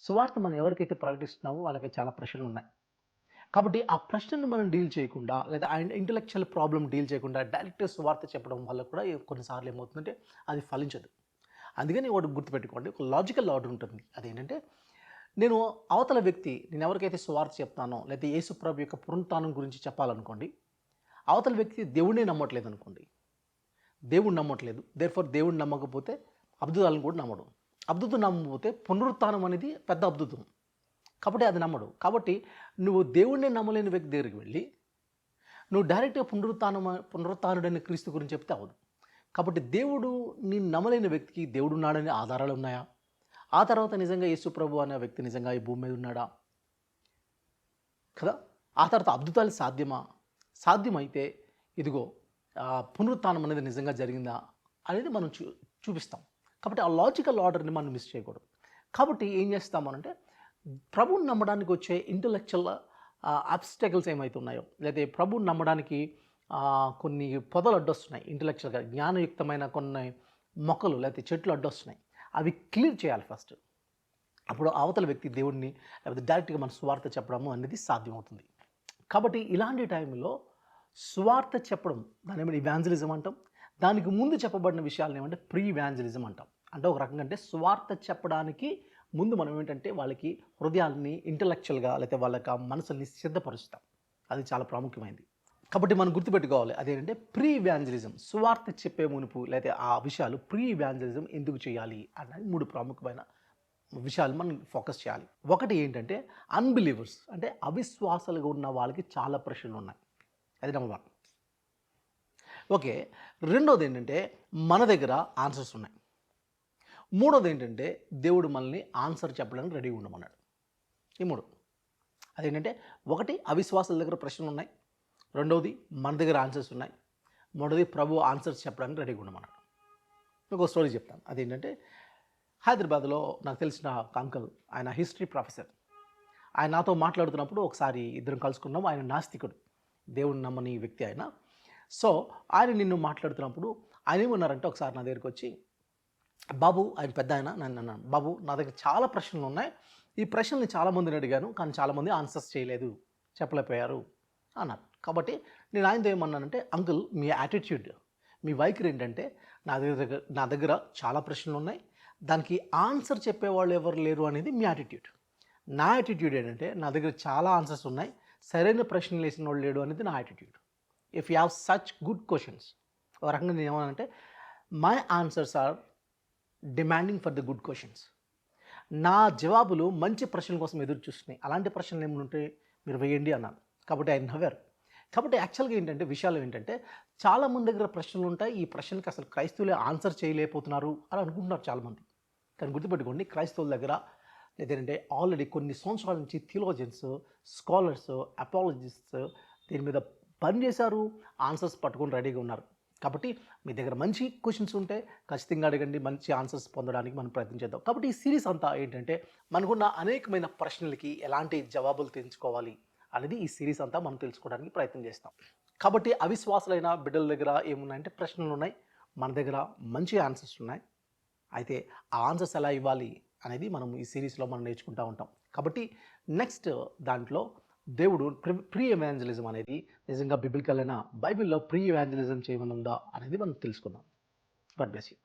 సువార్త మనం ఎవరికైతే ప్రకటిస్తున్నామో వాళ్ళకి చాలా ప్రశ్నలున్నాయి. కాబట్టి ఆ ప్రశ్నను మనం డీల్ చేయకుండా లేదా ఆ ఇంటలెక్చువల్ ప్రాబ్లమ్ డీల్ చేయకుండా డైరెక్ట్ సువార్త చెప్పడం వల్ల కూడా కొన్నిసార్లు ఏమవుతుందంటే అది ఫలించదు. అందుకని ఒకటి గుర్తుపెట్టుకోండి. ఒక లాజికల్ ఆర్డర్ ఉంటుంది. అదేంటంటే నేను అవతల వ్యక్తి నేను ఎవరికైతే సువార్త చెప్తానో లేదా యేసుప్రభు యొక్క పునరుత్థానం గురించి చెప్పాలనుకోండి. అవతల వ్యక్తి దేవుడినే నమ్మట్లేదనుకోండి. దేవుడిని నమ్మట్లేదు. దేర్‌ఫోర్ దేవుడిని నమ్మకపోతే అద్భుతాలను కూడా నమ్మడు. అద్భుతం నమ్మకపోతే పునరుత్థానం అనేది పెద్ద అద్భుతం. కాబట్టి అది నమ్మడు. కాబట్టి నువ్వు దేవుడినే నమ్మలేని వ్యక్తి దగ్గరికి వెళ్ళి, నువ్వు డైరెక్ట్‌గా పునరుత్థానుడైన క్రీస్తు గురించి చెప్తే అవ్వదు. కాబట్టి దేవుడు నేను నమ్మలేని వ్యక్తికి దేవుడున్నాడనే ఆధారాలు ఉన్నాయా? ఆ తర్వాత నిజంగా యేసు ప్రభు అనే వ్యక్తి నిజంగా ఈ భూమి మీద ఉన్నాడా? కదా! ఆ తర్వాత అద్భుతాలు సాధ్యమా? సాధ్యమైతే ఇదిగో పునరుత్థానం అనేది నిజంగా జరిగిందా? అనేది మనం చూపిస్తాం. కాబట్టి ఆ లాజికల్ ఆర్డర్‌ని మనం మిస్ చేయకూడదు. కాబట్టి ఏం చేస్తామనంటే ప్రభువుని నమ్మడానికి వచ్చే ఇంటలెక్చువల్ ఆబ్స్టాకిల్స్ ఏమైతే ఉన్నాయో, లేదా ప్రభువుని నమ్మడానికి కొన్ని పొదలు అడ్డొస్తున్నాయి. ఇంటలెక్చువల్‌గా జ్ఞానయుక్తమైన కొన్ని మొక్కలు లేకపోతే చెట్లు అడ్డొస్తున్నాయి. అవి క్లియర్ చేయాలి ఫస్ట్. అప్పుడు అవతల వ్యక్తి దేవుడిని లేకపోతే డైరెక్ట్‌గా మన సువార్త చెప్పడము అనేది సాధ్యమవుతుంది. కాబట్టి ఇలాంటి టైంలో సువార్త చెప్పడం దాన్నేమంటే ఇవాంజలిజం అంటాం. దానికి ముందు చెప్పబడిన విషయాలను ఏమంటే ప్రీ ఇవాంజలిజం అంటాం. అంటే ఒక రకంగా అంటే సువార్త చెప్పడానికి ముందు మనం ఏంటంటే వాళ్ళకి హృదయాల్ని ఇంటలెక్చువల్‌గా లేకపోతే వాళ్ళ యొక్క మనసుల్ని సిద్ధపరుస్తాం. అది చాలా ప్రాముఖ్యమైనది. కాబట్టి మనం గుర్తుపెట్టుకోవాలి. అదేంటంటే ప్రీ ఇవాంజలిజం సువార్త చెప్పే మునుపు లేకపోతే ఆ విషయాలు ప్రీ ఇవాంజలిజం ఎందుకు చేయాలి అన్నది 3 ప్రాముఖ్యమైన విషయాలు మనం ఫోకస్ చేయాలి. ఒకటి ఏంటంటే అన్‌బిలీవర్స్ అంటే అవిశ్వాసాలుగా ఉన్న వాళ్ళకి చాలా ప్రశ్నలు ఉన్నాయి. అది నెంబర్ 1. ఓకే. రెండోది ఏంటంటే మన దగ్గర ఆన్సర్స్ ఉన్నాయి. మూడోది ఏంటంటే దేవుడు మనల్ని ఆన్సర్ చెప్పడానికి రెడీగా ఉండమన్నాడు. ఈ 3. అదేంటంటే ఒకటి అవిశ్వాసాల దగ్గర ప్రశ్నలు ఉన్నాయి. రెండవది మన దగ్గర ఆన్సర్స్ ఉన్నాయి. మూడోది ప్రభు ఆన్సర్స్ చెప్పడానికి రెడీగా ఉండమన్నాడు. మీకు స్టోరీ చెప్తాను. అదేంటంటే హైదరాబాద్లో నాకు తెలిసిన ఒక అంకుల్, ఆయన హిస్టరీ ప్రొఫెసర్. ఆయన నాతో మాట్లాడుతున్నప్పుడు ఒకసారి ఇద్దరం కలుసుకున్నాం. ఆయన నాస్తికుడు, దేవుడిని నమ్మని వ్యక్తి ఆయన. సో ఆయన నిన్ను మాట్లాడుతున్నప్పుడు ఆయన ఏమన్నారంటే ఒకసారి నా దగ్గరికి వచ్చి, బాబు ఆయన పెద్ద ఆయన నన్ను అన్నాను, బాబు నా దగ్గర చాలా ప్రశ్నలు ఉన్నాయి. ఈ ప్రశ్నల్ని చాలామందిని అడిగాను, కానీ చాలామంది ఆన్సర్స్ చేయలేదు, చెప్పలేకపోయారు అన్నారు. కాబట్టి నేను ఆయనతో ఏమన్నానంటే, అంకుల్ మీ యాటిట్యూడ్, మీ వైఖరి ఏంటంటే నా దగ్గర చాలా ప్రశ్నలు ఉన్నాయి, దానికి ఆన్సర్ చెప్పేవాళ్ళు ఎవరు లేరు అనేది మీ యాటిట్యూడ్. నా యాటిట్యూడ్ ఏంటంటే నా దగ్గర చాలా ఆన్సర్స్ ఉన్నాయి, సరైన ప్రశ్నలు వేసిన వాళ్ళు లేడు అనేది నా attitude. If you have such good questions, ఒక రకంగా నేను ఏమన్నానంటే my answers are demanding for the good questions. నా జవాబులు మంచి ప్రశ్నల కోసం ఎదురు చూస్తున్నాయి, అలాంటి ప్రశ్నలు ఏమైనా ఉంటే మీరు వేయండి అన్నాను. కాబట్టి ఆయన నవ్వారు. కాబట్టి యాక్చువల్గా ఏంటంటే విషయాలు ఏంటంటే చాలామంది దగ్గర ప్రశ్నలు ఉంటాయి, ఈ ప్రశ్నలకు అసలు క్రైస్తవులే ఆన్సర్ చేయలేకపోతున్నారు అని అనుకుంటున్నారు చాలామంది. కానీ గుర్తుపెట్టుకోండి, క్రైస్తవుల దగ్గర లేదంటే ఆల్రెడీ కొన్ని సంవత్సరాల నుంచి థియోలాజియన్స్, స్కాలర్స్, అపాలజిస్ట్స్ దీని మీద పనిచేశారు, ఆన్సర్స్ పట్టుకొని రెడీగా ఉన్నారు. కాబట్టి మీ దగ్గర మంచి క్వశ్చన్స్ ఉంటే ఖచ్చితంగా అడగండి, మంచి ఆన్సర్స్ పొందడానికి మనం ప్రయత్నించేద్దాం. కాబట్టి ఈ సిరీస్ అంతా ఏంటంటే మనకున్న అనేకమైన ప్రశ్నలకి ఎలాంటి జవాబులు తెలుసుకోవాలి అనేది ఈ సిరీస్ అంతా మనం తెలుసుకోవడానికి ప్రయత్నం చేస్తాం. కాబట్టి అవిశ్వాసులైన బిడ్డల దగ్గర ఏమున్నాయంటే ప్రశ్నలు ఉన్నాయి, మన దగ్గర మంచి ఆన్సర్స్ ఉన్నాయి. అయితే ఆ ఆన్సర్స్ ఎలా ఇవ్వాలి అనేది మనం ఈ సిరీస్లో మనం నేర్చుకుంటూ ఉంటాం. కాబట్టి నెక్స్ట్ దాంట్లో దేవుడు ప్రీ ఎవాంజలిజం అనేది నిజంగా బిబిలికల్ అయినా బైబిల్లో ప్రీ ఎవాంజలిజం చేయమని ఉందా అనేది మనం తెలుసుకుందాం. God bless you.